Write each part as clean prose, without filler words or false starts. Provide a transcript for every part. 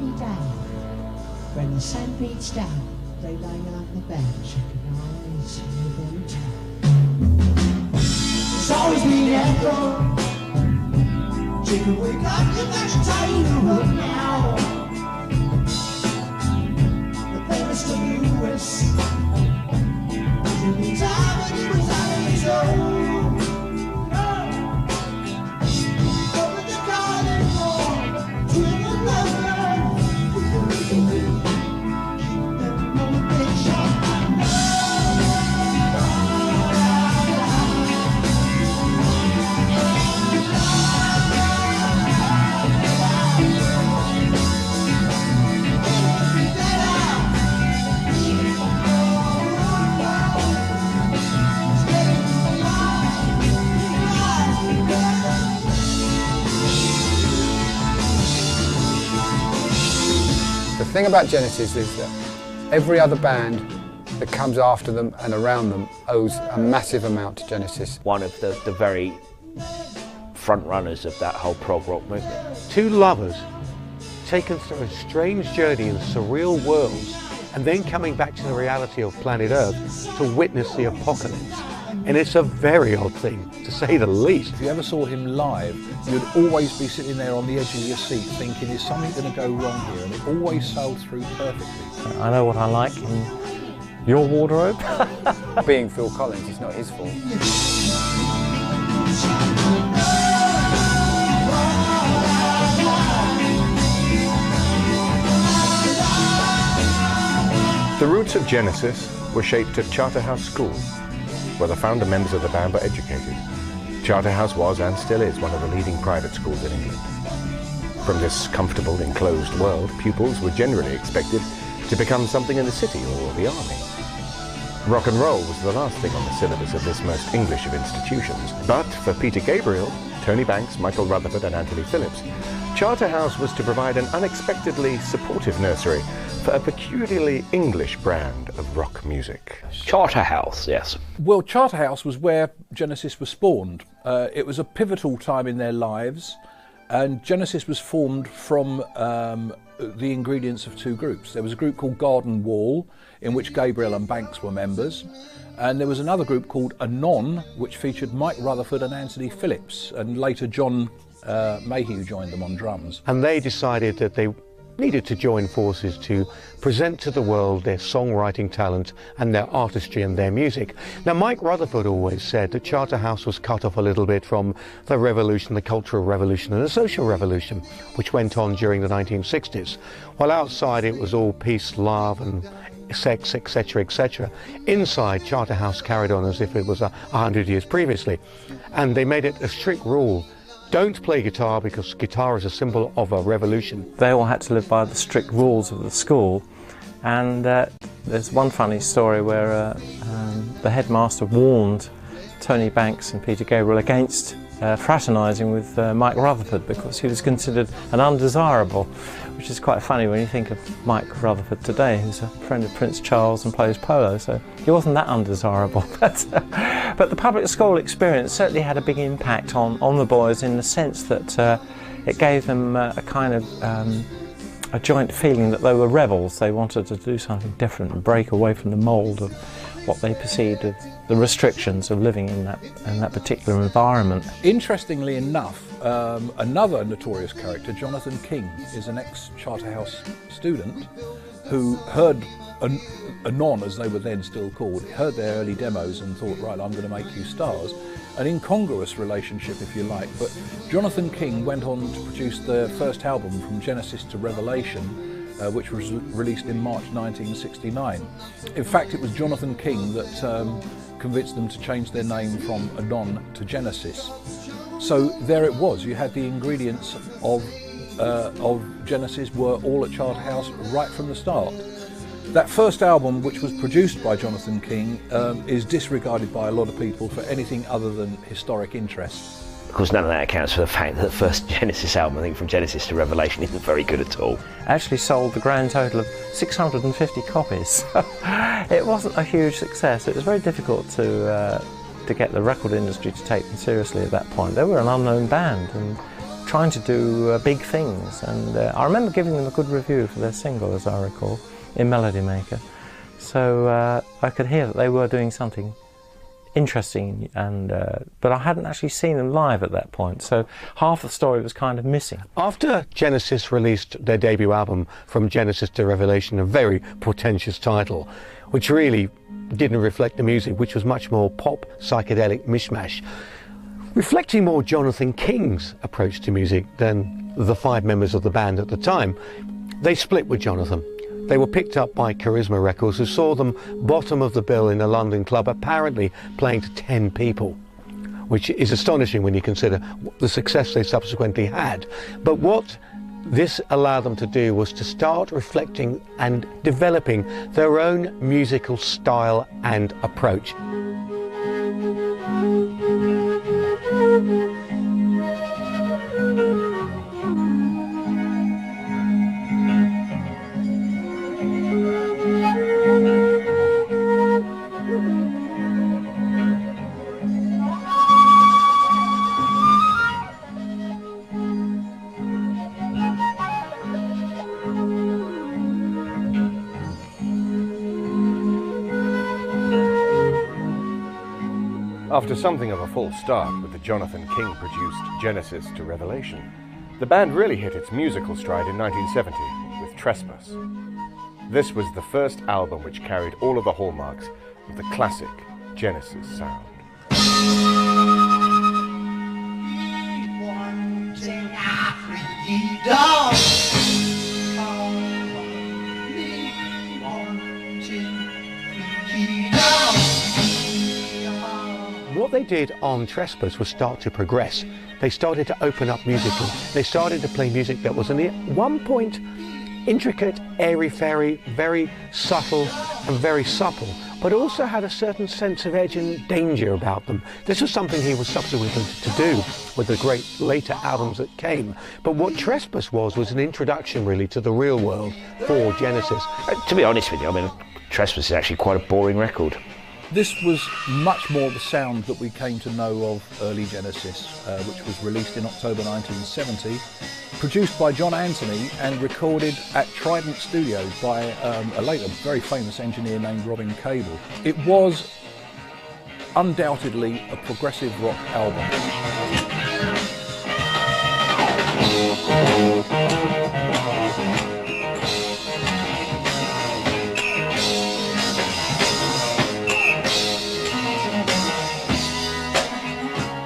lovely day. When the sun beats down, they lay on the bench and eyes live in town. It's always been echo. Chicken, wake up, you better tidy the room now. The famous Lewis. In time when he was on his own. Over the garden wall, to the river. The thing about Genesis is that every other band that comes after them and around them owes a massive amount to Genesis. One of the very front runners of that whole prog rock movement. Two lovers taken through a strange journey in surreal worlds and then coming back to the reality of planet Earth to witness the apocalypse. And it's a very odd thing, to say the least. If you ever saw him live, you'd always be sitting there on the edge of your seat thinking, is something going to go wrong here? And it always sailed through perfectly. I know what I like in your wardrobe. Being Phil Collins is not his fault. The roots of Genesis were shaped at Charterhouse School, where the founder members of the band were educated. Charterhouse was and still is one of the leading private schools in England. From this comfortable, enclosed world, pupils were generally expected to become something in the city or the army. Rock and roll was the last thing on the syllabus of this most English of institutions. But for Peter Gabriel, Tony Banks, Michael Rutherford and Anthony Phillips, Charterhouse was to provide an unexpectedly supportive nursery for a peculiarly English brand of rock music. Charterhouse, yes. Well, Charterhouse was where Genesis was spawned. It was a pivotal time in their lives, and Genesis was formed from the ingredients of two groups. There was a group called Garden Wall, in which Gabriel and Banks were members, and there was another group called Anon, which featured Mike Rutherford and Anthony Phillips, and later John Mayhew joined them on drums. And they decided that they needed to join forces to present to the world their songwriting talent and their artistry and their music. Now, Mike Rutherford always said that Charterhouse was cut off a little bit from the revolution, the cultural revolution and the social revolution, which went on during the 1960s. While outside it was all peace, love and sex, etc., etc. Inside, Charterhouse carried on as if it was 100 years previously. And they made it a strict rule: don't play guitar, because guitar is a symbol of a revolution. They all had to live by the strict rules of the school, and there's one funny story where the headmaster warned Tony Banks and Peter Gabriel against fraternising with Mike Rutherford, because he was considered an undesirable, which is quite funny when you think of Mike Rutherford today, who's a friend of Prince Charles and plays polo, so he wasn't that undesirable. But the public school experience certainly had a big impact on the boys, in the sense that it gave them a kind of a joint feeling that they were rebels. They wanted to do something different and break away from the mould of what they perceived of the restrictions of living in that particular environment. Interestingly enough, another notorious character, Jonathan King, is an ex-Charterhouse student who heard Anon, as they were then still called, heard their early demos and thought, right, I'm going to make you stars. An incongruous relationship, if you like, but Jonathan King went on to produce their first album, From Genesis to Revelation, which was released in March 1969. In fact, it was Jonathan King that convinced them to change their name from Anon to Genesis. So there it was, you had the ingredients of Genesis were all at Charterhouse right from the start. That first album, which was produced by Jonathan King, is disregarded by a lot of people for anything other than historic interest. Of course, none of that accounts for the fact that the first Genesis album, I think From Genesis to Revelation, isn't very good at all. Actually sold the grand total of 650 copies. It wasn't a huge success. It was very difficult to get the record industry to take them seriously at that point. They were an unknown band, and trying to do big things, and I remember giving them a good review for their single, as I recall, in Melody Maker. So I could hear that they were doing something interesting, and but I hadn't actually seen them live at that point, so half the story was kind of missing. After Genesis released their debut album, From Genesis to Revelation, a very portentous title, which really didn't reflect the music, which was much more pop, psychedelic mishmash, reflecting more Jonathan King's approach to music than the 5 members of the band at the time. They split with Jonathan. They were picked up by Charisma Records, who saw them bottom of the bill in a London club, apparently playing to 10 people, which is astonishing when you consider the success they subsequently had. But what this allowed them to do was to start reflecting and developing their own musical style and approach. After something of a false start with the Jonathan King-produced Genesis to Revelation, the band really hit its musical stride in 1970 with Trespass. This was the first album which carried all of the hallmarks of the classic Genesis sound. What they did on Trespass was start to progress. They started to open up musically. They started to play music that was at one point intricate, airy-fairy, very subtle and very supple, but also had a certain sense of edge and danger about them. This was something he was subsequently to do with the great later albums that came. But what Trespass was an introduction really to the real world for Genesis. To be honest with you, I mean, Trespass is actually quite a boring record. This was much more the sound that we came to know of early Genesis, which was released in October 1970, produced by John Anthony and recorded at Trident Studios by a later very famous engineer named Robin Cable. It was undoubtedly a progressive rock album.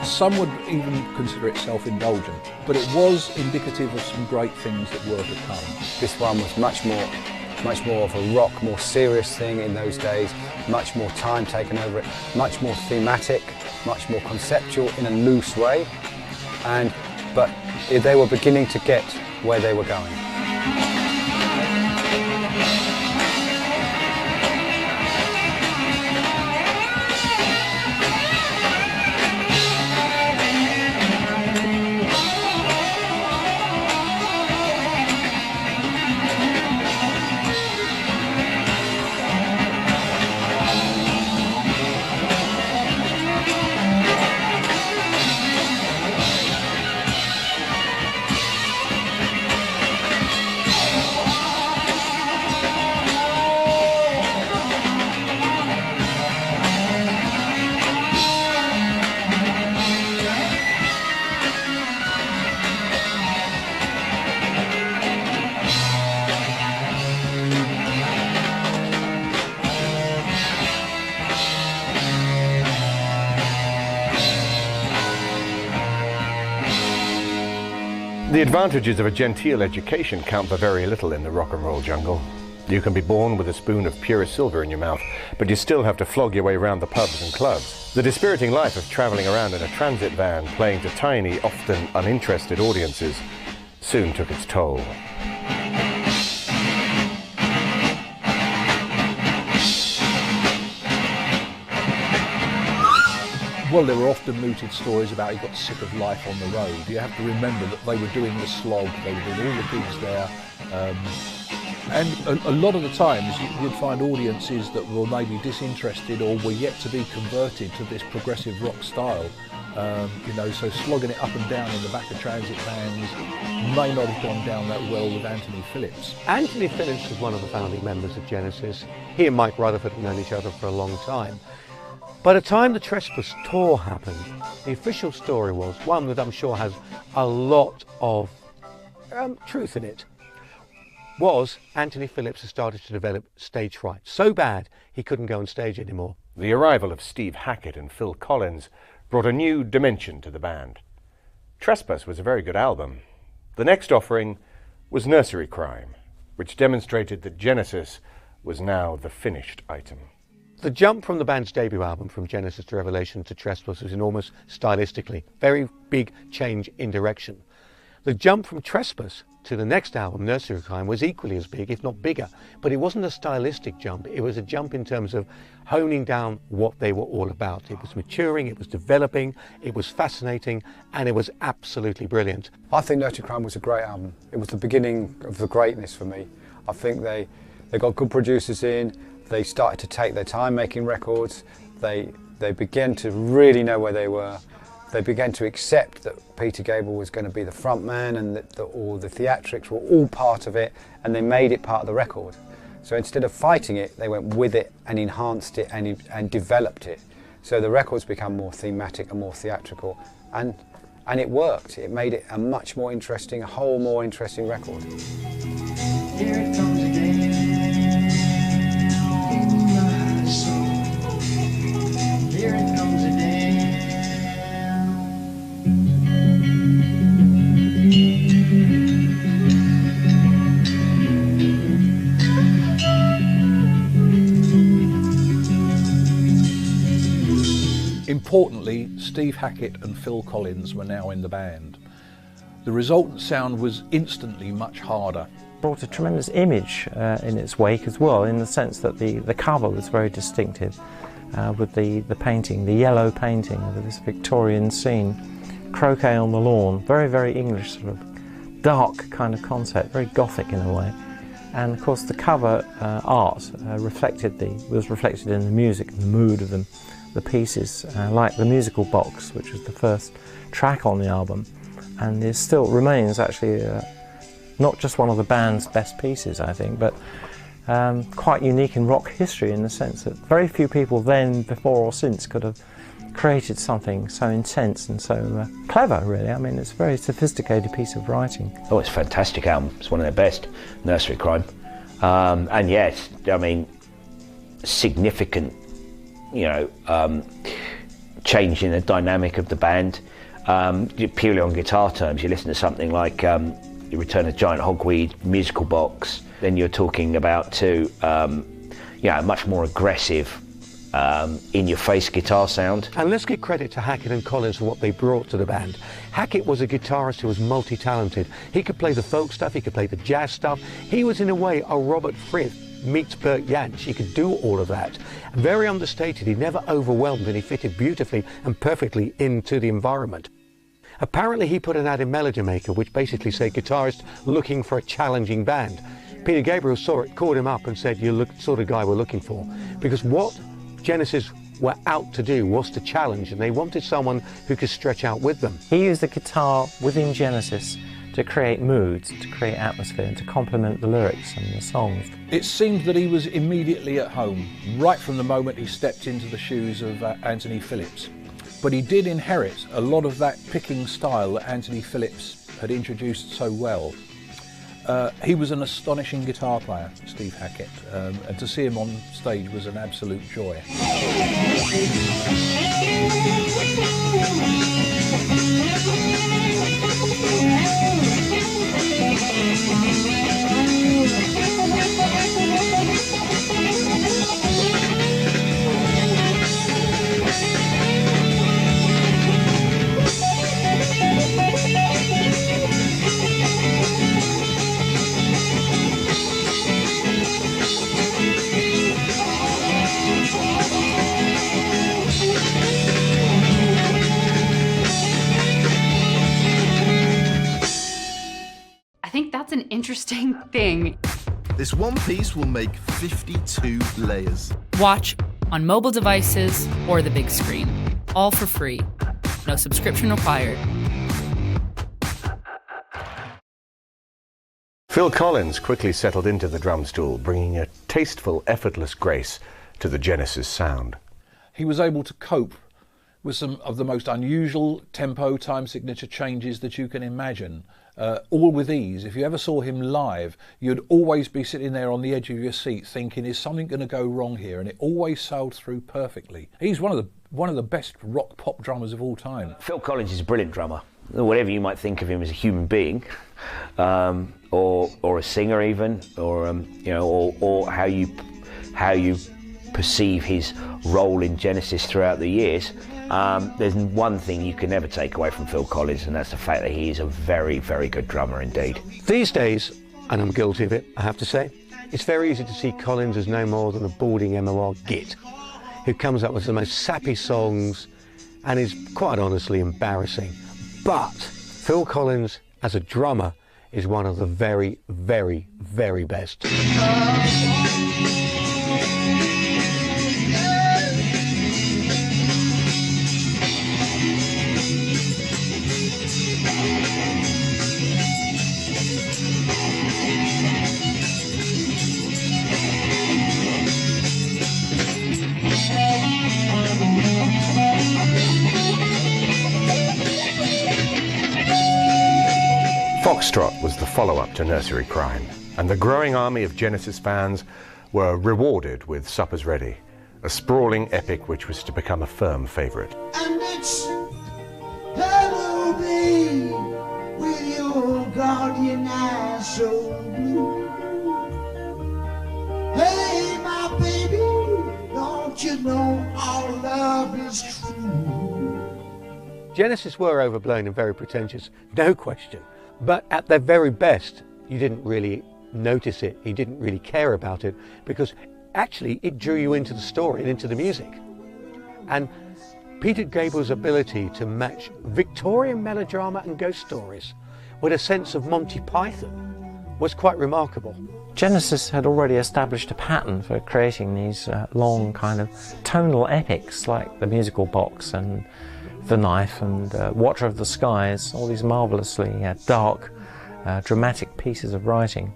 Some would even consider it self-indulgent, but it was indicative of some great things that were to come. This one was much more of a rock, more serious thing in those days, much more time taken over it, much more thematic, much more conceptual in a loose way, but they were beginning to get where they were going. The advantages of a genteel education count for very little in the rock and roll jungle. You can be born with a spoon of purest silver in your mouth, but you still have to flog your way around the pubs and clubs. The dispiriting life of travelling around in a transit van, playing to tiny, often uninterested audiences, soon took its toll. Well, there were often mooted stories about he got sick of life on the road. You have to remember that they were doing the slog, they were doing all the gigs there, and a lot of the times you'd find audiences that were maybe disinterested or were yet to be converted to this progressive rock style So slogging it up and down in the back of transit vans may not have gone down that well with Anthony Phillips. Anthony Phillips was one of the founding members of Genesis. He and Mike Rutherford have known each other for a long time. By the time the Trespass tour happened, the official story was one that I'm sure has a lot of truth in it. Was Anthony Phillips had started to develop stage fright so bad he couldn't go on stage anymore. The arrival of Steve Hackett and Phil Collins brought a new dimension to the band. Trespass was a very good album. The next offering was Nursery Cryme, which demonstrated that Genesis was now the finished item. The jump from the band's debut album, from Genesis to Revelation to Trespass, was enormous stylistically. Very big change in direction. The jump from Trespass to the next album, Nursery Cryme, was equally as big, if not bigger. But it wasn't a stylistic jump. It was a jump in terms of honing down what they were all about. It was maturing, it was developing, it was fascinating, and it was absolutely brilliant. I think Nursery Cryme was a great album. It was the beginning of the greatness for me. I think they got good producers in, they started to take their time making records, they began to really know where they were. They began to accept that Peter Gabriel was going to be the front man and that all the theatrics were all part of it, and they made it part of the record. So instead of fighting it, they went with it and enhanced it and developed it. So the records become more thematic and more theatrical, and it worked. It made it a much more interesting, a whole more interesting record. Here it comes again, my soul. Here it comes again. Importantly, Steve Hackett and Phil Collins were now in the band. The resultant sound was instantly much harder. Brought a tremendous image in its wake as well, in the sense that the cover was very distinctive with the painting, the yellow painting of this Victorian scene, croquet on the lawn, very, very English, sort of dark kind of concept, very gothic in a way. And of course the cover art was reflected in the music and the mood of them. The pieces, like the musical box, which was the first track on the album, and it still remains actually not just one of the band's best pieces, I think, but quite unique in rock history, in the sense that very few people then, before or since, could have created something so intense and so clever, really. I mean, it's a very sophisticated piece of writing. Oh, it's a fantastic album. It's one of their best, Nursery Cryme. And yes, I mean, significant, change in the dynamic of the band. Purely on guitar terms, you listen to something like You Return of Giant Hogweed, musical box, then you're talking about a much more aggressive, in-your-face guitar sound. And let's give credit to Hackett and Collins for what they brought to the band. Hackett was a guitarist who was multi-talented. He could play the folk stuff, he could play the jazz stuff. He was, in a way, a Robert Fripp meets Bert Jansch. He could do all of that. Very understated, he never overwhelmed, and he fitted beautifully and perfectly into the environment. Apparently he put an ad in Melody Maker which basically said guitarist looking for a challenging band. Peter Gabriel saw it, called him up and said, "You're the sort of guy we're looking for." Because what Genesis were out to do was to challenge, and they wanted someone who could stretch out with them. He used the guitar within Genesis to create moods, to create atmosphere, and to complement the lyrics and the songs. It seemed that he was immediately at home, right from the moment he stepped into the shoes of Anthony Phillips. But he did inherit a lot of that picking style that Anthony Phillips had introduced so well. He was an astonishing guitar player, Steve Hackett, and to see him on stage was an absolute joy. An interesting thing. This one piece will make 52 layers. Watch on mobile devices or the big screen, all for free. No subscription required. Phil Collins quickly settled into the drum stool, bringing a tasteful, effortless grace to the Genesis sound. He was able to cope with some of the most unusual tempo, time signature changes that you can imagine, all with ease. If you ever saw him live, you'd always be sitting there on the edge of your seat thinking, is something going to go wrong here? And it always sailed through perfectly. He's one of the best rock pop drummers of all time. Phil Collins is a brilliant drummer. Whatever you might think of him as a human being, or a singer even, or or how you perceive his role in Genesis throughout the years. There's one thing you can never take away from Phil Collins, and that's the fact that he is a very, very good drummer indeed. These days, and I'm guilty of it, I have to say, it's very easy to see Collins as no more than a balding MOR git who comes up with the most sappy songs and is quite honestly embarrassing. But Phil Collins as a drummer is one of the very, very, very best. Foxtrot was the follow-up to Nursery Cryme, and the growing army of Genesis fans were rewarded with Suppers Ready, a sprawling epic which was to become a firm favourite. And it's hello, babe, with your guardian eyes so blue. Hey, my baby, don't you know all love is true? Genesis were overblown and very pretentious, no question. But at their very best, you didn't really notice it, you didn't really care about it, because actually it drew you into the story and into the music. And Peter Gabriel's ability to match Victorian melodrama and ghost stories with a sense of Monty Python was quite remarkable. Genesis had already established a pattern for creating these long kind of tonal epics like The Musical Box and The Knife and Watcher of the Skies, all these marvellously dark, dramatic pieces of writing.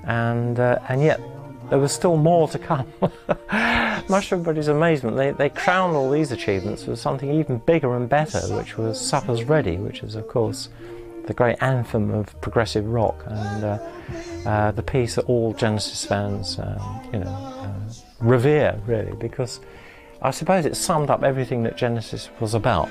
And yet there was still more to come. Much to everybody's amazement, they crowned all these achievements with something even bigger and better, which was Suppers Ready, which is of course the great anthem of progressive rock, and the piece that all Genesis fans revere, really, because I suppose it summed up everything that Genesis was about.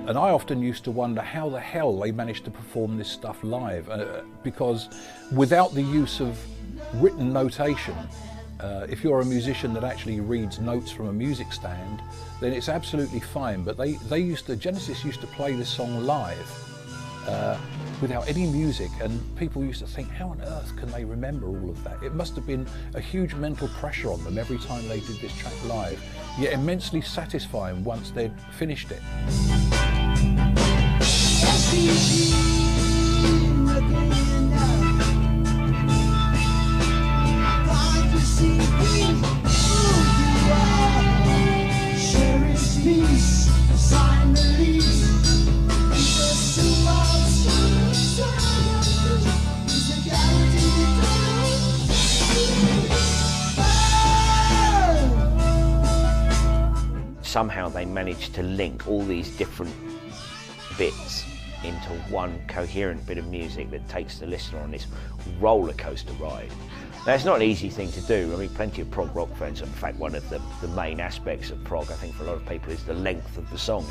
And I often used to wonder how the hell they managed to perform this stuff live, because without the use of written notation, if you're a musician that actually reads notes from a music stand, then it's absolutely fine. But Genesis used to play this song live without any music, and people used to think, how on earth can they remember all of that? It must have been a huge mental pressure on them every time they did this track live, yet immensely satisfying once they'd finished it. Somehow they managed to link all these different bits into one coherent bit of music that takes the listener on this roller coaster ride. Now, it's not an easy thing to do. I mean, plenty of prog rock fans, in fact, one of the main aspects of prog, I think, for a lot of people is the length of the song,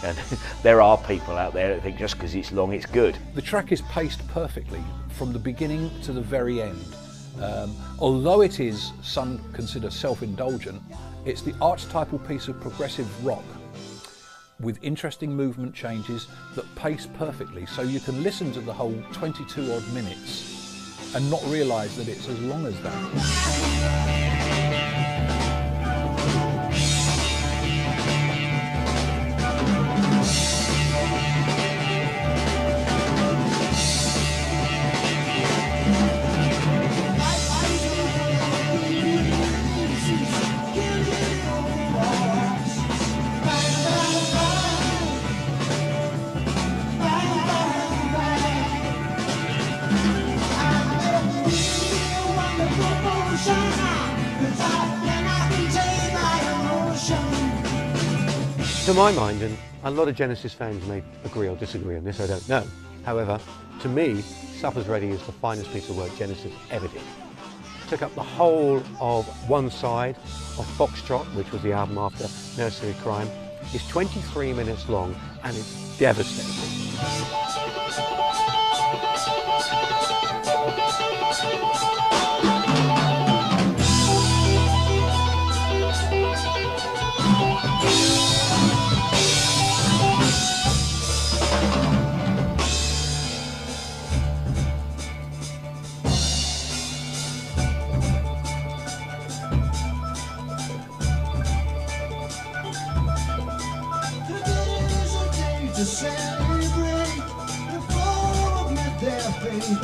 and there are people out there that think just because it's long, it's good. The track is paced perfectly from the beginning to the very end. Although it is, some consider self-indulgent, it's the archetypal piece of progressive rock with interesting movement changes that pace perfectly, so you can listen to the whole 22 odd minutes and not realise that it's as long as that. To my mind, and a lot of Genesis fans may agree or disagree on this, I don't know. However, to me, Supper's Ready is the finest piece of work Genesis ever did. Took up the whole of one side of Foxtrot, which was the album after Nursery Cryme. It's 23 minutes long and it's devastating. To celebrate the fall of their fate.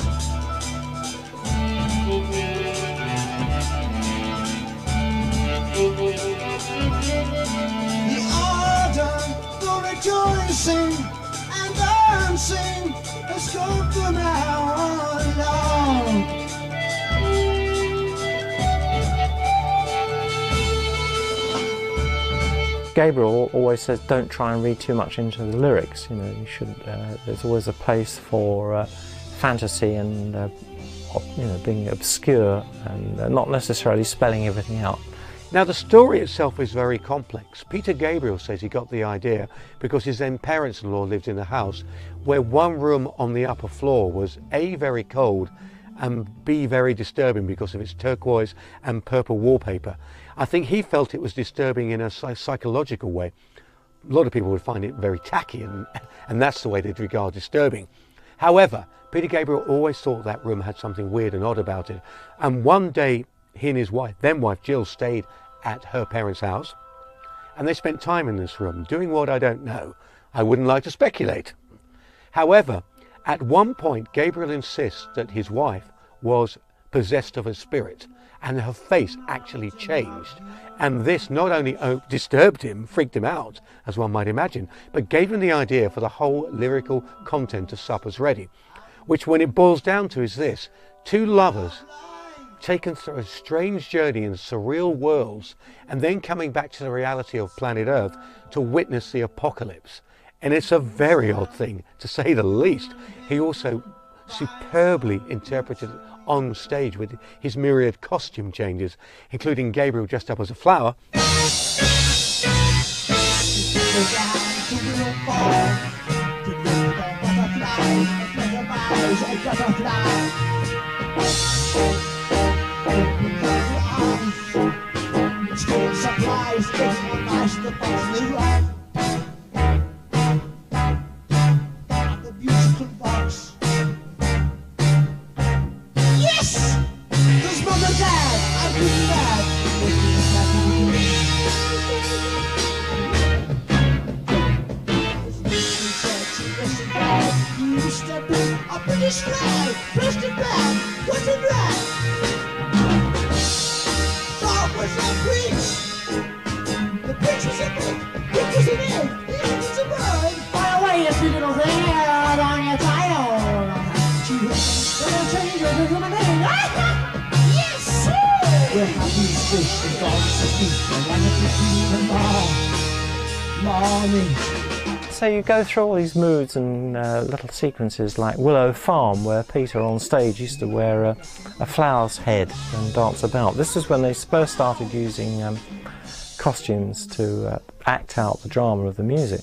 The order for rejoicing and dancing has come from now on. Gabriel always says, don't try and read too much into the lyrics. You know, you should. There's always a place for fantasy and you know, being obscure and not necessarily spelling everything out. Now the story itself is very complex. Peter Gabriel says he got the idea because his then parents-in-law lived in a house where one room on the upper floor was A, very cold, and B, very disturbing because of its turquoise and purple wallpaper. I think he felt it was disturbing in a psychological way. A lot of people would find it very tacky and that's the way they'd regard disturbing. However, Peter Gabriel always thought that room had something weird and odd about it. And one day he and his wife, then wife Jill, stayed at her parents' house and they spent time in this room doing what I don't know. I wouldn't like to speculate. However, at one point Gabriel insists that his wife was possessed of a spirit and her face actually changed, and this not only disturbed him, freaked him out, as one might imagine, but gave him the idea for the whole lyrical content of Supper's Ready, which when it boils down to is this: two lovers taken through a strange journey in surreal worlds and then coming back to the reality of planet Earth to witness the apocalypse. And it's a very odd thing, to say the least. He also superbly interpreted it on stage with his myriad costume changes, including Gabriel dressed up as a flower. So you go through all these moods and little sequences like Willow Farm, where Peter on stage used to wear a flower's head and dance about. This is when they first started using costumes to act out the drama of the music.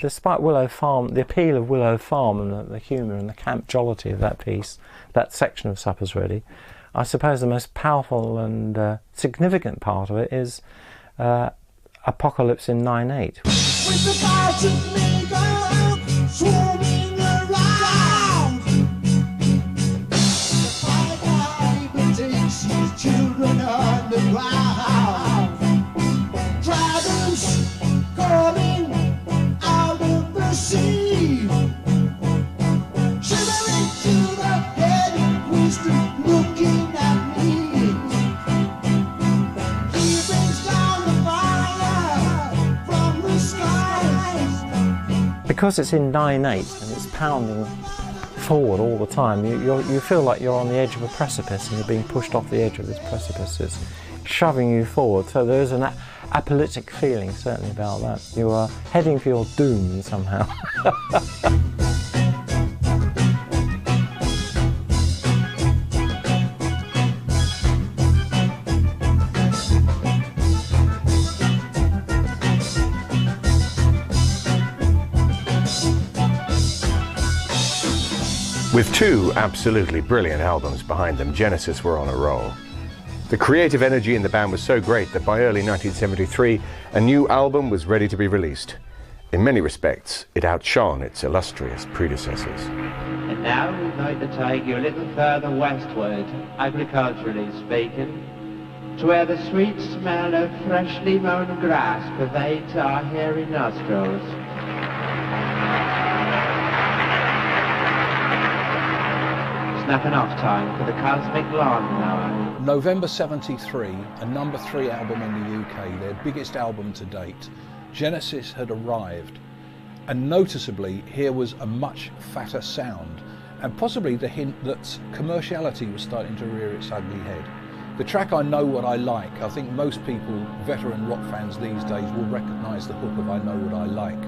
Despite Willow Farm, the appeal of Willow Farm and the humour and the camp jollity of that piece, that section of Supper's Ready, I suppose the most powerful and significant part of it is Apocalypse in 9/8. Children underground, dragons coming out of the sea, shivering to the head, wisdom looking at me. He brings down the fire from the skies. Because it's in 9/8 and it's pounding forward all the time. You feel like you're on the edge of a precipice and you're being pushed off the edge of this precipice. It's shoving you forward. So there is an apocalyptic feeling certainly about that. You are heading for your doom somehow. With two absolutely brilliant albums behind them, Genesis were on a roll. The creative energy in the band was so great that by early 1973, a new album was ready to be released. In many respects, it outshone its illustrious predecessors. And now we'd like to take you a little further westward, agriculturally speaking, to where the sweet smell of freshly mown grass pervades our hairy nostrils. Snapping off time for the cosmic lawnmower. November 73, a number 3 album in the UK, their biggest album to date. Genesis had arrived, and noticeably here was a much fatter sound, and possibly the hint that commerciality was starting to rear its ugly head. The track I Know What I Like, I think most people, veteran rock fans these days, will recognise the hook of I Know What I Like.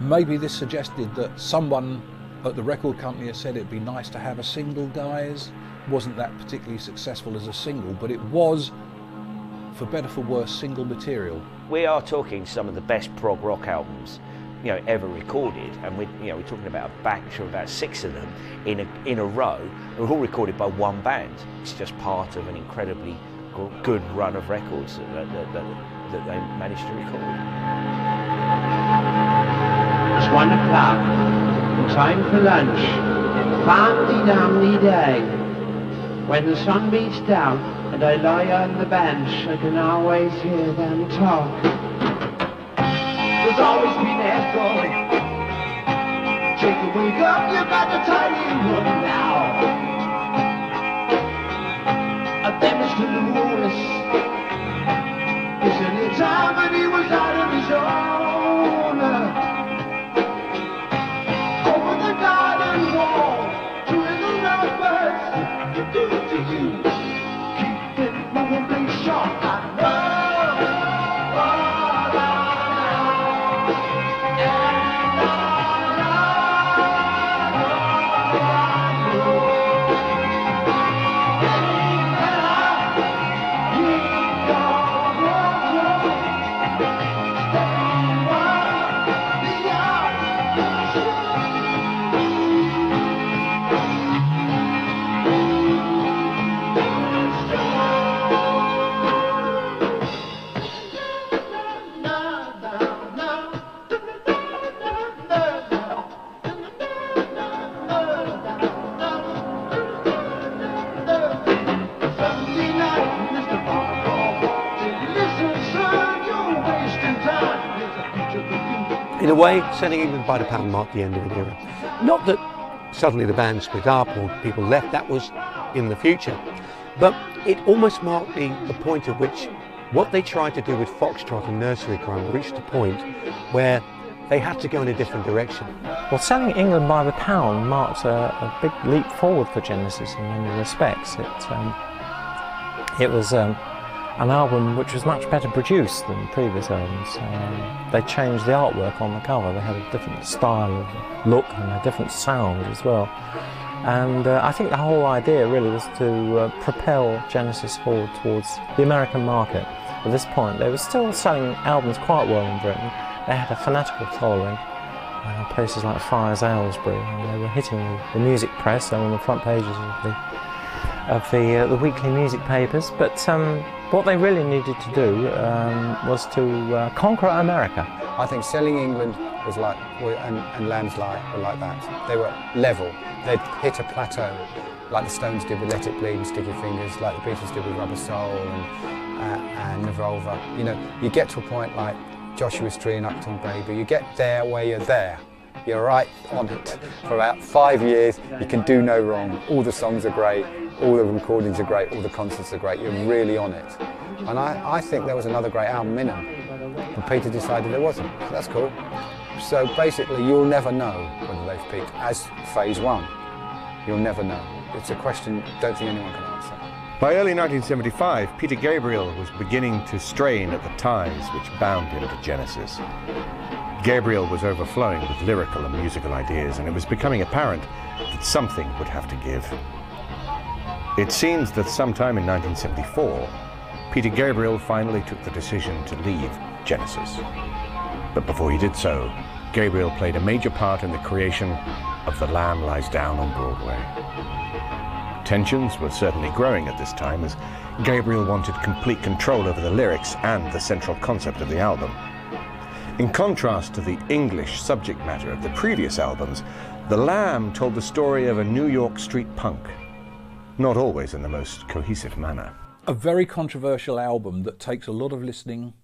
Maybe this suggested that someone at the record company has said it'd be nice to have a single, guys. Wasn't that particularly successful as a single, but it was, for better for worse, single material. We are talking some of the best prog rock albums, ever recorded, and we're talking about a batch of about 6 of them in a row. They were all recorded by one band. It's just part of an incredibly good run of records that they managed to record. It's 1 o'clock. Time for lunch, famdy-damdy day. When the sun beats down and I lie on the bench, I can always hear them talk. There's always been echo. Chicken, wake up, you got the tiny one now. And then Mr. Lewis, isn't it time when he was out of his own? Good to you. Keep it moving, please, sharp. I know what I know. And all I know. In a way, Selling England by the Pound marked the end of an era. Not that suddenly the band split up or people left, that was in the future. But it almost marked the point at which what they tried to do with Foxtrot and Nursery Cryme reached a point where they had to go in a different direction. Well, Selling England by the Pound marked a big leap forward for Genesis in many respects. It was an album which was much better produced than previous albums. They changed the artwork on the cover. They had a different style of look and a different sound as well. And I think the whole idea really was to propel Genesis forward towards the American market. At this point, they were still selling albums quite well in Britain. They had a fanatical following, places like Friars Aylesbury, and they were hitting the music press and on the front pages of the weekly music papers. But what they really needed to do was to conquer America. I think Selling England was like, and Landslide were like that. They were level. They'd hit a plateau, like the Stones did with Let It Bleed and Sticky Fingers, like the Beatles did with Rubber Soul and Revolver. You know, you get to a point like Joshua's Tree and Upton Baby. You get there where you're there. You're right on it. For about 5 years, you can do no wrong. All the songs are great, all the recordings are great, all the concerts are great. You're really on it. And I think there was another great album in them. And Peter decided there wasn't. So that's cool. So basically, you'll never know whether they've peaked as phase one. You'll never know. It's a question I don't think anyone can answer. By early 1975, Peter Gabriel was beginning to strain at the ties which bound him to Genesis. Gabriel was overflowing with lyrical and musical ideas, and it was becoming apparent that something would have to give. It seems that sometime in 1974, Peter Gabriel finally took the decision to leave Genesis. But before he did so, Gabriel played a major part in the creation of The Lamb Lies Down on Broadway. Tensions were certainly growing at this time, as Gabriel wanted complete control over the lyrics and the central concept of the album. In contrast to the English subject matter of the previous albums, The Lamb told the story of a New York street punk, not always in the most cohesive manner. A very controversial album that takes a lot of listening,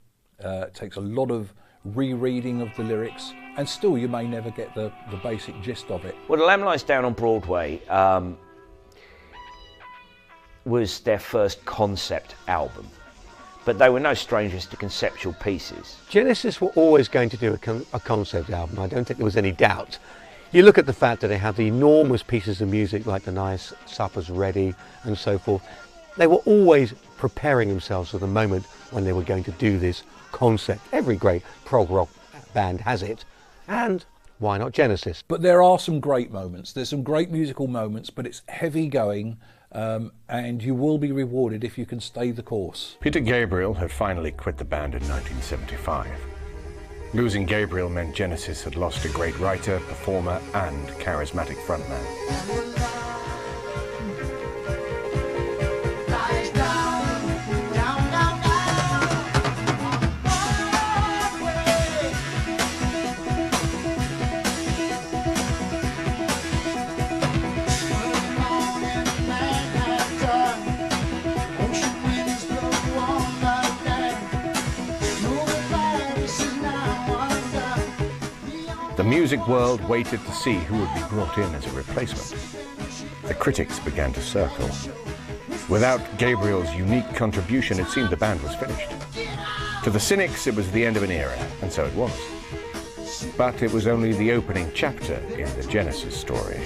takes a lot of rereading of the lyrics, and still you may never get the basic gist of it. Well, The Lamb Lies Down on Broadway was their first concept album, but they were no strangers to conceptual pieces. Genesis were always going to do a concept album. I don't think there was any doubt. You look at the fact that they have the enormous pieces of music like The Nice Supper's Ready and so forth. They were always preparing themselves for the moment when they were going to do this concept. Every great prog rock band has it, and why not Genesis? But there are some great moments. There's some great musical moments, but it's heavy going, and you will be rewarded if you can stay the course. Peter Gabriel had finally quit the band in 1975. Losing Gabriel meant Genesis had lost a great writer, performer, and charismatic frontman. The music world waited to see who would be brought in as a replacement. The critics began to circle. Without Gabriel's unique contribution, it seemed the band was finished. To the cynics, it was the end of an era, and so it was. But it was only the opening chapter in the Genesis story.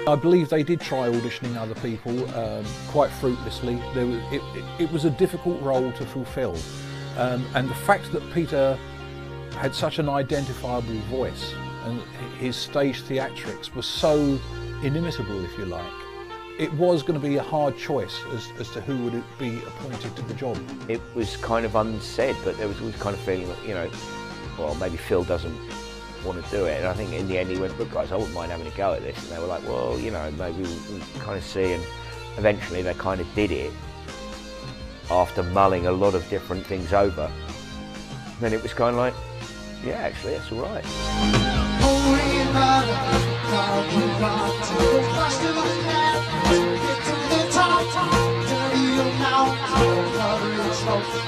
I believe they did try auditioning other people, quite fruitlessly. It was a difficult role to fulfil. And the fact that Peter had such an identifiable voice and his stage theatrics was so inimitable, if you like, it was going to be a hard choice as to who would be appointed to the job. It was kind of unsaid, but there was always kind of feeling that, you know, well, maybe Phil doesn't want to do it. And I think in the end he went, look guys, I wouldn't mind having a go at this. And they were like, well, you know, maybe we'll kind of see. And eventually they kind of did it after mulling a lot of different things over. Then it was kind of like, yeah, actually, that's all right.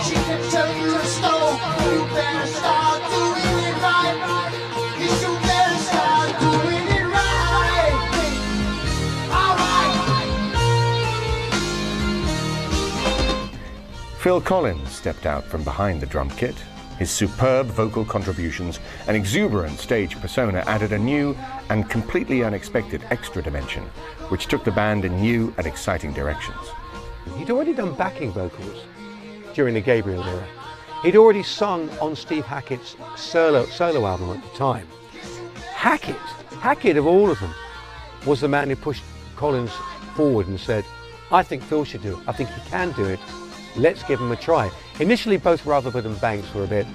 She can tell you a story, you better start doing it right. You better start doing it right. All right. Phil Collins stepped out from behind the drum kit. His superb vocal contributions and exuberant stage persona added a new and completely unexpected extra dimension, which took the band in new and exciting directions. He'd already done backing vocals during the Gabriel era. He'd already sung on Steve Hackett's solo album at the time. Hackett of all of them, was the man who pushed Collins forward and said, I think Phil should do it, I think he can do it, let's give him a try. Initially both Rutherford and Banks were a bit,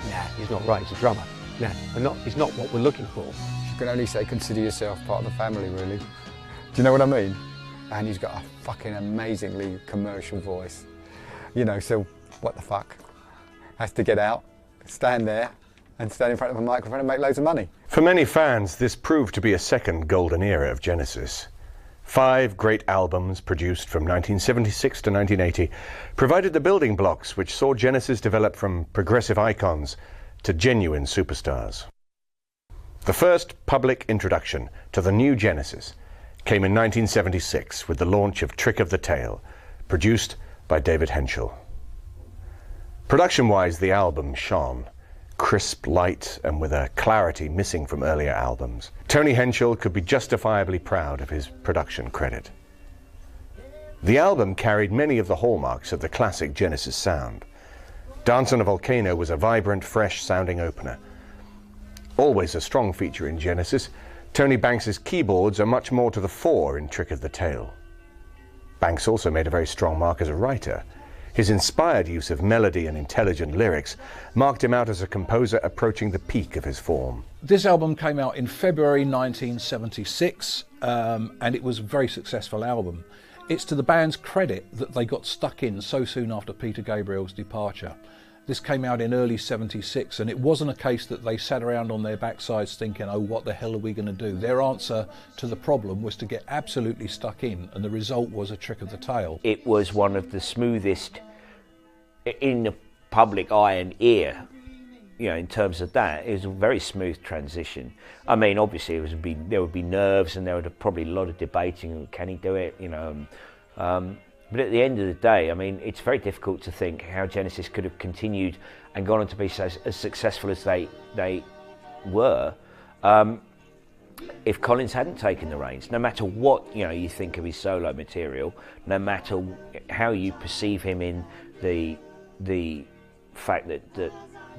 nah, he's not right, he's a drummer. Nah, he's not what we're looking for. can only say consider yourself part of the family, really. Do you know what I mean? And he's got a fucking amazingly commercial voice. You know, so what the fuck? Has to get out, stand there, and stand in front of a microphone and make loads of money. For many fans, this proved to be a second golden era of Genesis. 5 great albums produced from 1976 to 1980 provided the building blocks which saw Genesis develop from progressive icons to genuine superstars. The first public introduction to the new Genesis came in 1976 with the launch of Trick of the Tail, produced by David Henschel. Production-wise, the album shone, crisp, light, and with a clarity missing from earlier albums. Tony Henschel could be justifiably proud of his production credit. The album carried many of the hallmarks of the classic Genesis sound. Dance on a Volcano was a vibrant, fresh-sounding opener. Always a strong feature in Genesis, Tony Banks's keyboards are much more to the fore in Trick of the Tail. Banks also made a very strong mark as a writer. His inspired use of melody and intelligent lyrics marked him out as a composer approaching the peak of his form. This album came out in February 1976, and it was a very successful album. It's to the band's credit that they got stuck in so soon after Peter Gabriel's departure. This came out in early 76, and it wasn't a case that they sat around on their backsides thinking, oh, what the hell are we going to do? Their answer to the problem was to get absolutely stuck in, and the result was a Trick of the Tail. It was one of the smoothest in the public eye and ear, you know, in terms of that. It was a very smooth transition. I mean, obviously there would be nerves, and there would probably a lot of debating, can he do it, you know. But at the end of the day, I mean, it's very difficult to think how Genesis could have continued and gone on to be as successful as they were if Collins hadn't taken the reins. No matter what, you know, you think of his solo material, no matter how you perceive him in the fact that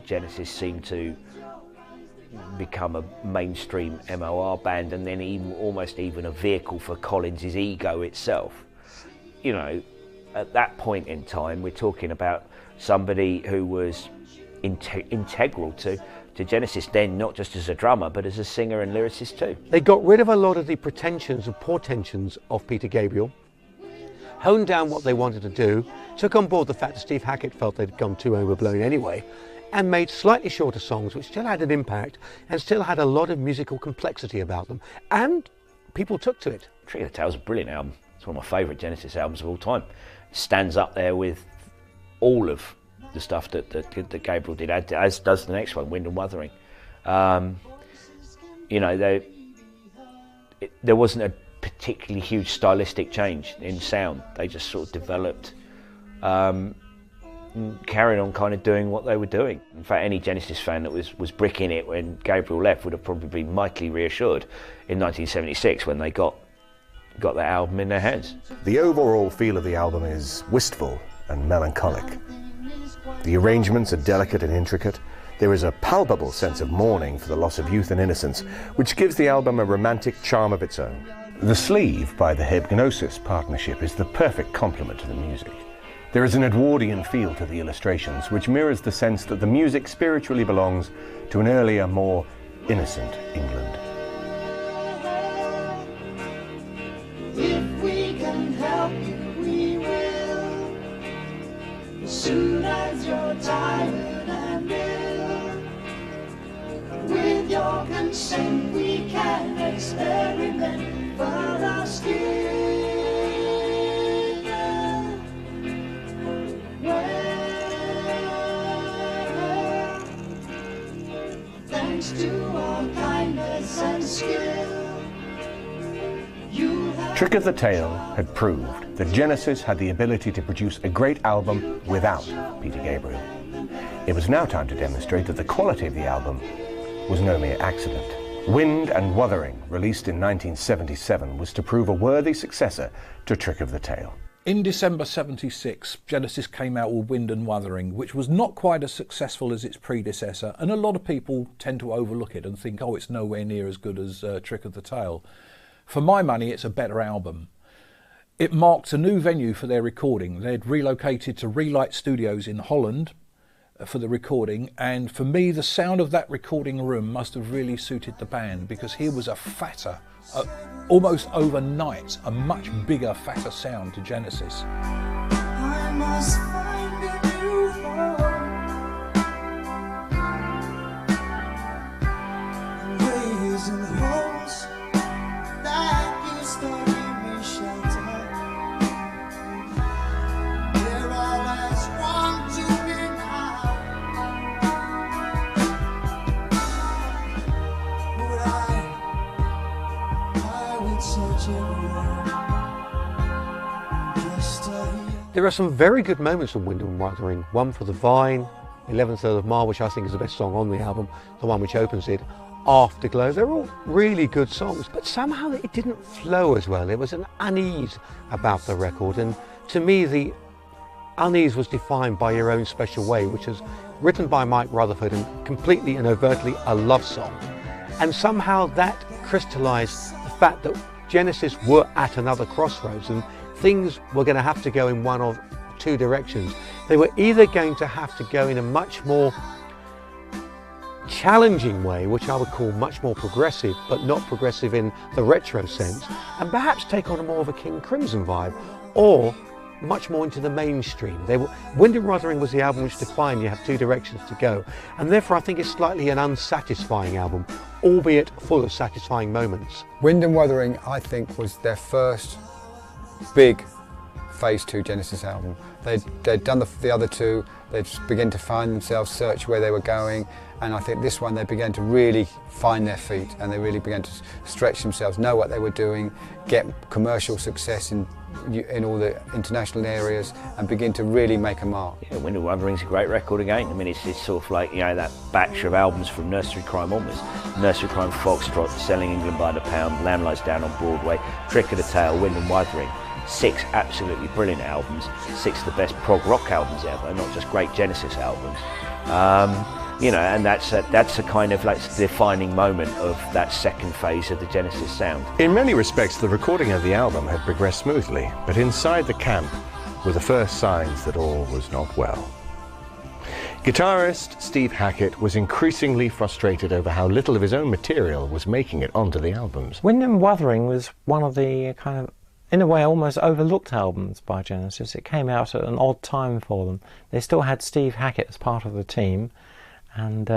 Genesis seemed to become a mainstream MOR band, and then almost even a vehicle for Collins' ego itself. You know, at that point in time, we're talking about somebody who was integral to Genesis then, not just as a drummer, but as a singer and lyricist too. They got rid of a lot of the pretensions and portensions of Peter Gabriel, honed down what they wanted to do, took on board the fact that Steve Hackett felt they'd gone too overblown anyway, and made slightly shorter songs which still had an impact and still had a lot of musical complexity about them. And people took to it. Trick of the Tail's a brilliant album. It's one of my favourite Genesis albums of all time. It stands up there with all of the stuff that Gabriel did, as does the next one, Wind and Wuthering. You know, there wasn't a particularly huge stylistic change in sound. They just sort of developed, carried on kind of doing what they were doing. In fact, any Genesis fan that was bricking it when Gabriel left would have probably been mightily reassured in 1976 when they got that album in their hands. The overall feel of the album is wistful and melancholic. The arrangements are delicate and intricate. There is a palpable sense of mourning for the loss of youth and innocence, which gives the album a romantic charm of its own. The sleeve by the Hypnosis partnership is the perfect complement to the music. There is an Edwardian feel to the illustrations, which mirrors the sense that the music spiritually belongs to an earlier, more innocent England. If we can help you, we will. As soon as you're tired and ill, with your consent, we can experiment further still. Well, thanks to our kindness and skill. Trick of the Tail had proved that Genesis had the ability to produce a great album without Peter Gabriel. It was now time to demonstrate that the quality of the album was no mere accident. Wind and Wuthering, released in 1977, was to prove a worthy successor to Trick of the Tail. In December 76, Genesis came out with Wind and Wuthering, which was not quite as successful as its predecessor, and a lot of people tend to overlook it and think, oh, it's nowhere near as good as Trick of the Tail. For my money, it's a better album. It marked a new venue for their recording. They'd relocated to Relight Studios in Holland. for the recording, and for me the sound of that recording room must have really suited the band, because here was a fatter, almost overnight, a much bigger, fatter sound to Genesis. I must find a new home, raising homes that used to give me shelter. They're all as one to me now. Would I would search everywhere just to hear. There are some very good moments from Wind and Wuthering. One for The Vine, 11th of Mile, which I think is the best song on the album, the one which opens it, Afterglow. They're all really good songs, but somehow it didn't flow as well. There was an unease about the record, and to me the unease was defined by Your Own Special Way, which was written by Mike Rutherford and completely and overtly a love song. And somehow that crystallised the fact that Genesis were at another crossroads and things were going to have to go in one of two directions. They were either going to have to go in a much more challenging way, which I would call much more progressive, but not progressive in the retro sense, and perhaps take on a more of a King Crimson vibe, or much more into the mainstream. Wind and Wuthering was the album which defined you have two directions to go, and therefore I think it's slightly an unsatisfying album, albeit full of satisfying moments. Wind and Wuthering, I think, was their first big Phase 2 Genesis album. They'd done the other two, they'd begin to find themselves, search where they were going, and I think this one they began to really find their feet, and they really began to stretch themselves, know what they were doing, get commercial success in all the international areas, and begin to really make a mark. Yeah, Wind and Wuthering's a great record again. I mean, it's sort of like, you know, that batch of albums from Nursery Cryme onwards. Nursery Cryme, Foxtrot, Selling England by the Pound, Lamb Lies Down on Broadway, Trick of the Tail, Wind and Wuthering. 6 absolutely brilliant albums, 6 of the best prog rock albums ever, not just great Genesis albums. You know, and that's a kind of like defining moment of that second phase of the Genesis sound. In many respects, the recording of the album had progressed smoothly, but inside the camp were the first signs that all was not well. Guitarist Steve Hackett was increasingly frustrated over how little of his own material was making it onto the albums. Wind and Wuthering was one of the kind of, in a way, almost overlooked albums by Genesis. It came out at an odd time for them. They still had Steve Hackett as part of the team, and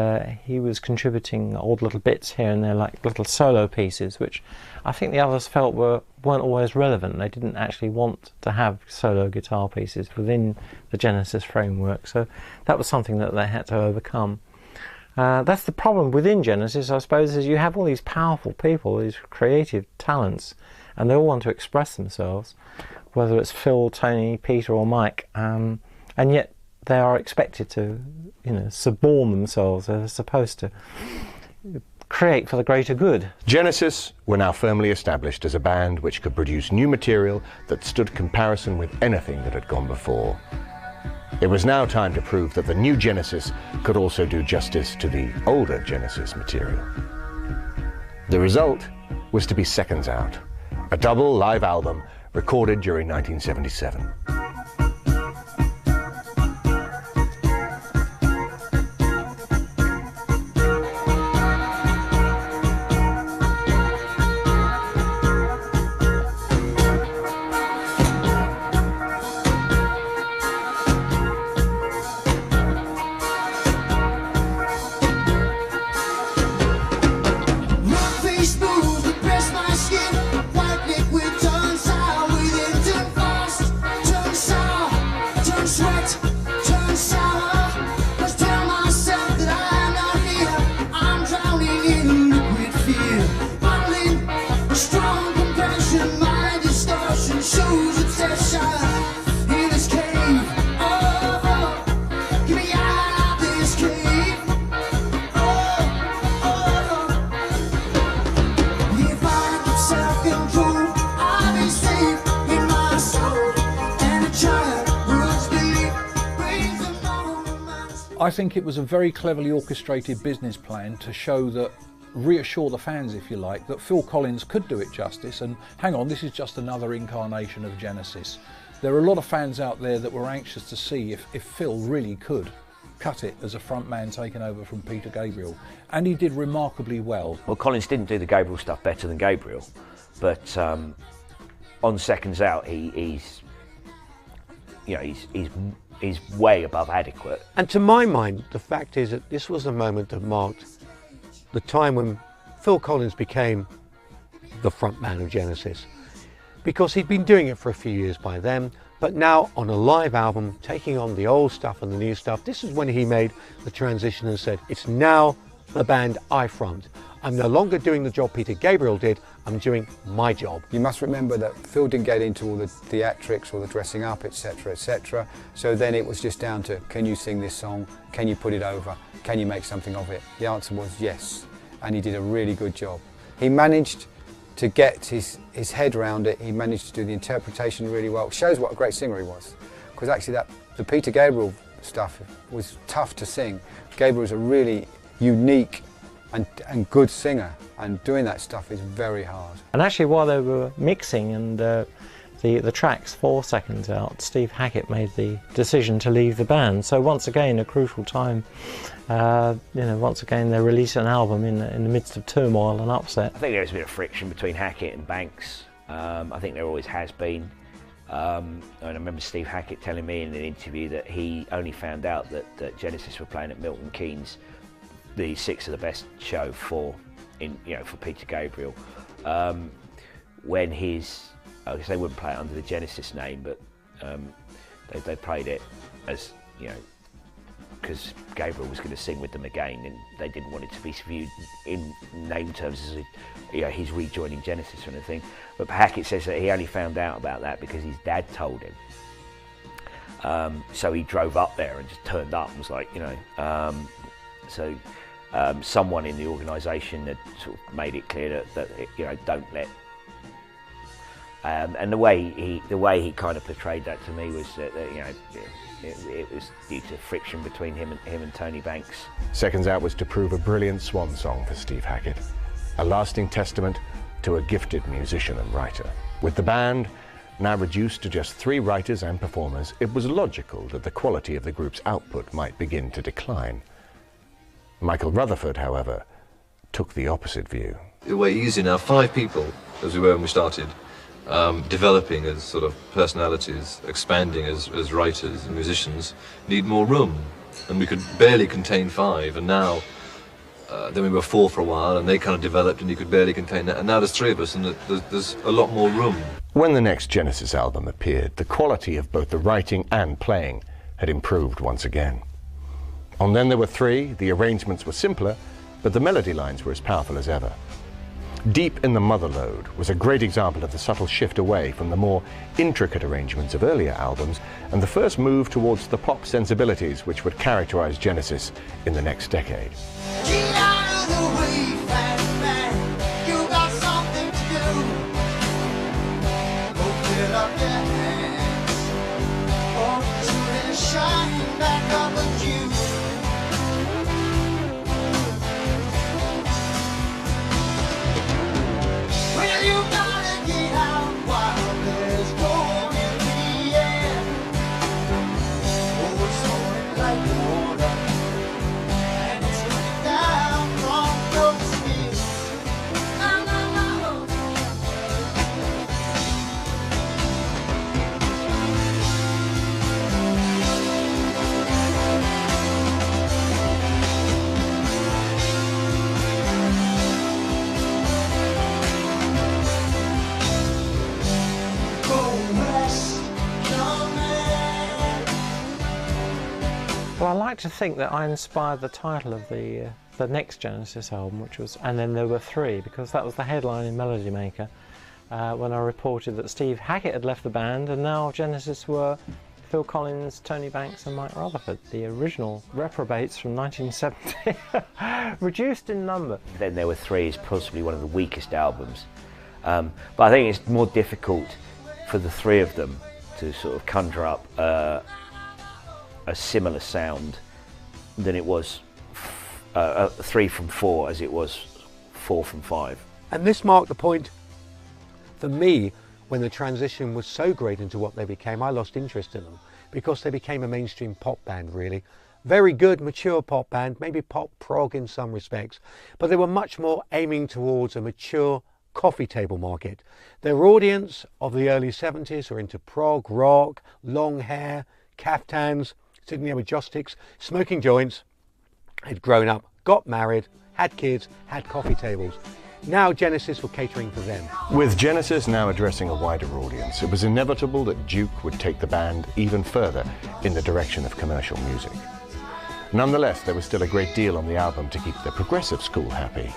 he was contributing odd little bits here and there, like little solo pieces, which I think the others felt weren't always relevant. They didn't actually want to have solo guitar pieces within the Genesis framework, so that was something that they had to overcome. That's the problem within Genesis, I suppose, is you have all these powerful people, these creative talents, and they all want to express themselves, whether it's Phil, Tony, Peter or Mike, and yet they are expected to, you know, suborn themselves. They're supposed to create for the greater good. Genesis were now firmly established as a band which could produce new material that stood comparison with anything that had gone before. It was now time to prove that the new Genesis could also do justice to the older Genesis material. The result was to be Seconds Out, a double live album recorded during 1977. I think it was a very cleverly orchestrated business plan to show that, reassure the fans, if you like, that Phil Collins could do it justice, and hang on, this is just another incarnation of Genesis. There are a lot of fans out there that were anxious to see if Phil really could cut it as a frontman taking over from Peter Gabriel, and he did remarkably well. Well, Collins didn't do the Gabriel stuff better than Gabriel, but on Seconds Out, he's way above adequate. And to my mind, the fact is that this was a moment that marked the time when Phil Collins became the frontman of Genesis, because he'd been doing it for a few years by then, but now on a live album, taking on the old stuff and the new stuff, this is when he made the transition and said, it's now the band I front. I'm no longer doing the job Peter Gabriel did, I'm doing my job. You must remember that Phil didn't get into all the theatrics or the dressing up, etc., etc. So then it was just down to, can you sing this song? Can you put it over? Can you make something of it? The answer was yes, and he did a really good job. He managed to get his head around it. He managed to do the interpretation really well. It shows what a great singer he was, because actually the Peter Gabriel stuff was tough to sing. Gabriel was a really unique and good singer, and doing that stuff is very hard. And actually, while they were mixing and the tracks for Seconds Out, Steve Hackett made the decision to leave the band. So once again, a crucial time. Once again, they release an album in the midst of turmoil and upset. I think there's a bit of friction between Hackett and Banks. I think there always has been. And I remember Steve Hackett telling me in an interview that he only found out that Genesis were playing at Milton Keynes, the Six of the Best show for Peter Gabriel, when I guess they wouldn't play it under the Genesis name, but they played it as, because Gabriel was going to sing with them again, and they didn't want it to be viewed in name terms as he's rejoining Genesis or anything. But Hackett says that he only found out about that because his dad told him. So he drove up there and just turned up and was like, someone in the organisation had sort of made it clear that don't let. And the way he kind of portrayed that to me was that it was due to friction between him and Tony Banks. Seconds Out was to prove a brilliant swan song for Steve Hackett, a lasting testament to a gifted musician and writer. With the band now reduced to just 3 writers and performers, it was logical that the quality of the group's output might begin to decline. Michael Rutherford, however, took the opposite view. We're easy now, 5 people, as we were when we started, developing as sort of personalities, expanding as writers and musicians, need more room. And we could barely contain 5, and now, then we were 4 for a while, and they kind of developed and you could barely contain that, and now there's 3 of us, and there's a lot more room. When the next Genesis album appeared, the quality of both the writing and playing had improved once again. On Then There Were 3, the arrangements were simpler, but the melody lines were as powerful as ever. Deep in the Motherlode was a great example of the subtle shift away from the more intricate arrangements of earlier albums, and the first move towards the pop sensibilities which would characterize Genesis in the next decade. Get out of the way, fat man. You got something to do. Go fill up your hands, or shoot and shine back up at you. Well, you gotta get out while there's gold in the air. Oh, it's soaring like water, and it's running down from your skin. No, no, no. Well, I like to think that I inspired the title of the next Genesis album, which was And Then There Were 3, because that was the headline in Melody Maker when I reported that Steve Hackett had left the band, and now Genesis were Phil Collins, Tony Banks and Mike Rutherford, the original reprobates from 1970, reduced in number. Then There Were 3 is possibly one of the weakest albums, but I think it's more difficult for the 3 of them to sort of conjure up a similar sound than it was 3 from 4 as it was 4 from 5. And this marked the point for me when the transition was so great into what they became. I lost interest in them because they became a mainstream pop band, really. Very good, mature pop band, maybe pop prog in some respects, but they were much more aiming towards a mature coffee table market. Their audience of the early 70s were into prog, rock, long hair, caftans, sitting there with joss sticks, smoking joints, had grown up, got married, had kids, had coffee tables. Now Genesis were catering for them. With Genesis now addressing a wider audience, it was inevitable that Duke would take the band even further in the direction of commercial music. Nonetheless, there was still a great deal on the album to keep the progressive school happy.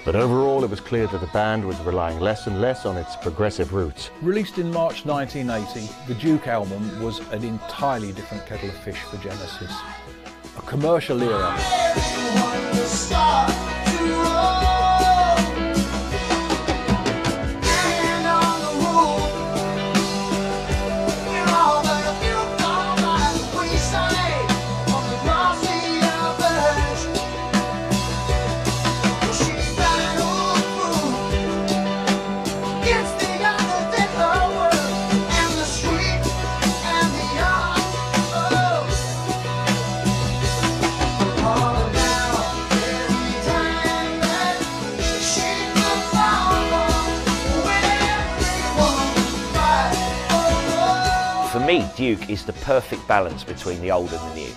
But overall, it was clear that the band was relying less and less on its progressive roots. Released in March 1980, the Duke album was an entirely different kettle of fish for Genesis. A commercial era. For me, Duke is the perfect balance between the old and the new.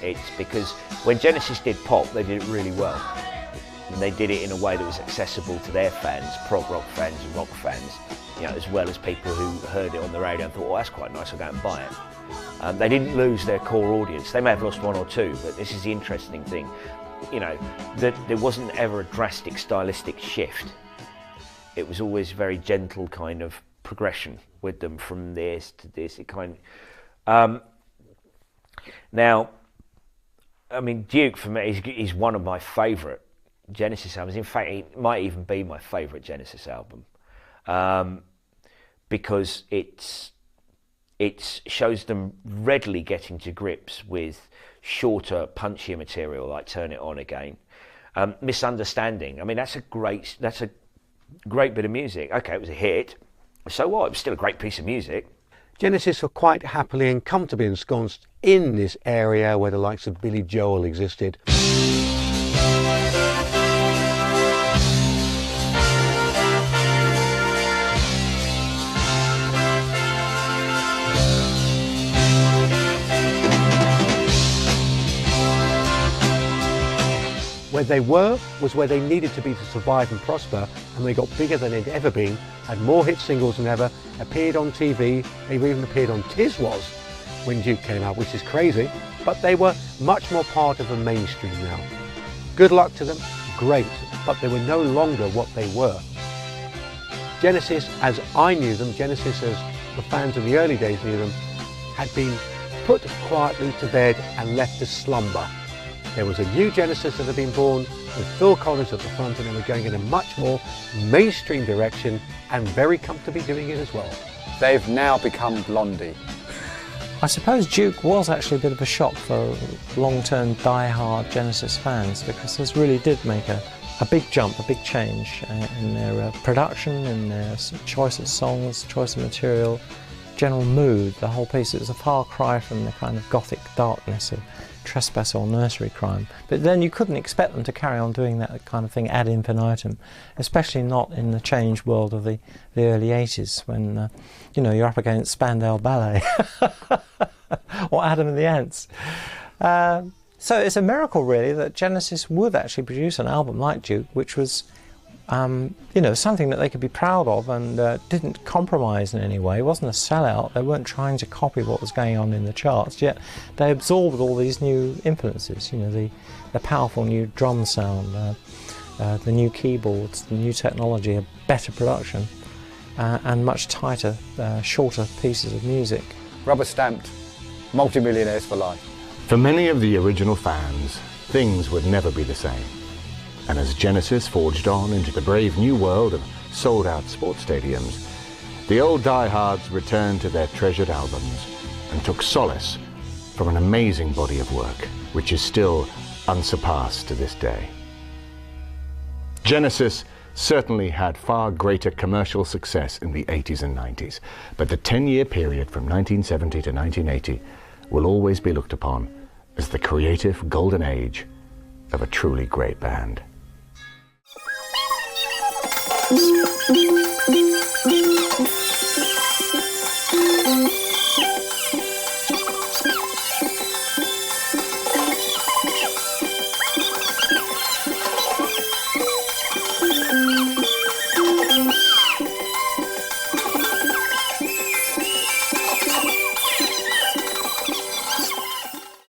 It's because when Genesis did pop, they did it really well. And they did it in a way that was accessible to their fans, prog rock fans and rock fans, you know, as well as people who heard it on the radio and thought, oh, that's quite nice, I'll go out and buy it. They didn't lose their core audience. They may have lost one or two, but this is the interesting thing. You know, that there wasn't ever a drastic stylistic shift. It was always very gentle kind of progression with them from this to this. It kind of, now, I mean, Duke for me is one of my favourite Genesis albums. In fact, it might even be my favourite Genesis album, because it shows them readily getting to grips with shorter, punchier material like Turn It On Again. Misunderstanding. I mean, that's a great bit of music. Okay, it was a hit. So what? It was still a great piece of music. Genesis were quite happily and comfortably ensconced in this area where the likes of Billy Joel existed. Where they were was where they needed to be to survive and prosper, and they got bigger than they'd ever been, had more hit singles than ever, appeared on TV, they even appeared on Tiz Was when Duke came out, which is crazy, but they were much more part of the mainstream now. Good luck to them, great, but they were no longer what they were. Genesis, as I knew them, Genesis as the fans of the early days knew them, had been put quietly to bed and left to slumber. There was a new Genesis that had been born with Phil Collins at the front, and they were going in a much more mainstream direction and very comfortably doing it as well. They've now become Blondie. I suppose Duke was actually a bit of a shock for long-term die-hard Genesis fans, because this really did make a big jump, a big change in their production, in their choice of songs, choice of material, general mood, the whole piece. It was a far cry from the kind of gothic darkness of Trespass or Nursery Cryme. But then you couldn't expect them to carry on doing that kind of thing ad infinitum, especially not in the changed world of the early 80s when, you know, you're up against Spandau Ballet or Adam and the Ants. So it's a miracle really that Genesis would actually produce an album like Duke, which was you know, something that they could be proud of and didn't compromise in any way. It wasn't a sellout. They weren't trying to copy what was going on in the charts, yet they absorbed all these new influences, you know, the powerful new drum sound, the new keyboards, the new technology, a better production, and much tighter, shorter pieces of music. Rubber stamped, multi-millionaires for life. For many of the original fans, things would never be the same. And as Genesis forged on into the brave new world of sold-out sports stadiums, the old diehards returned to their treasured albums and took solace from an amazing body of work, which is still unsurpassed to this day. Genesis certainly had far greater commercial success in the 80s and 90s, but the 10-year period from 1970 to 1980 will always be looked upon as the creative golden age of a truly great band.